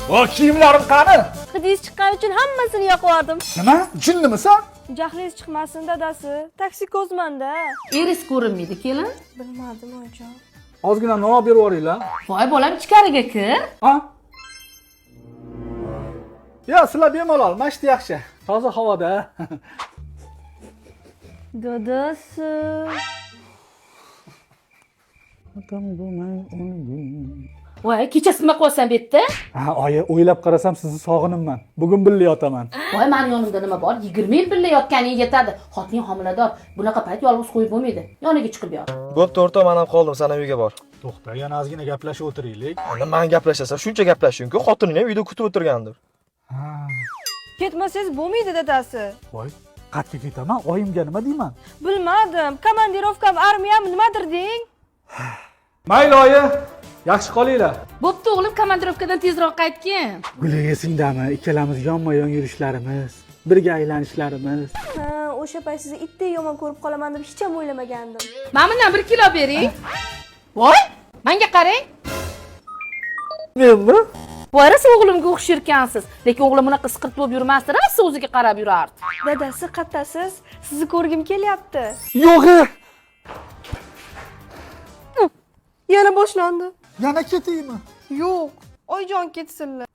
O kiyimlarim qani? Hidingiz chiqqani uchun hammasini yoqib Nima? Jinnimisan? Jahlingiz chiqmasin dadasi. Toksikozmanda. Eringiz ko'rinmaydi, kelin. Bilmadim onajon. Ozgina nima berib yuboringlar. Voy bolam, ichkariga kir. Ha? Ya, sizlar bemalol, mashti yaxshi. Toza havoda. Dadasi. Voy, kechasi nima qilyapsan bu yerda? Ha, oyi, o'ylab qarasam sizni sog'inimman. Bugun birga yotaman. Voy, meni yonimda nima bor? 20 yil birga yotganing yetadi. Xotin homilador. Bunaqa payt yolg'iz qo'yib bo'lmaydi. Yoniga chiqib yor. Bo'pti, o'rtoq, men ham qoldim, sana uyga bor. To'xta, yana ozgina gaplashib o'tiraylik. Endi men gaplashasan, shuncha gaplashing-ku, xotining ham uyda kutib o'tirgandir. Ha. Ketmasangiz bo'lmaydi dadasi. Voy, qayerga ketaman? Oyimga nima deyman? Bilmadim. Komandirovkam, armiyam nimadir deng. Mayli oyi, yaxshi qolinglar. Bo'pti o'g'lim, komandirovkadan tezroq qaytgin. Guli esingdami? Ikkalamiz yonma-yon yurishlarimiz, birga aylanishlarimiz. Ha, o'sha payt sizni itdek yomon ko'rib qolaman deb hech ham o'ylamagandim. Mana bundan 1 kilo bering. Voy, menga qarang. Menmi? Voy, rosa o'g'limga o'xshirkansiz. Lekin o'g'lim bunaqa siqirt bo'lib yurmasdi, rosa o'ziga qarab yurardi. Dadasi, qattasiz? Sizni ko'rgim kelyapti. Yo'q. Yana boshlandi. Yana ketaymi? Yo'q. Oyjon ketsinlar.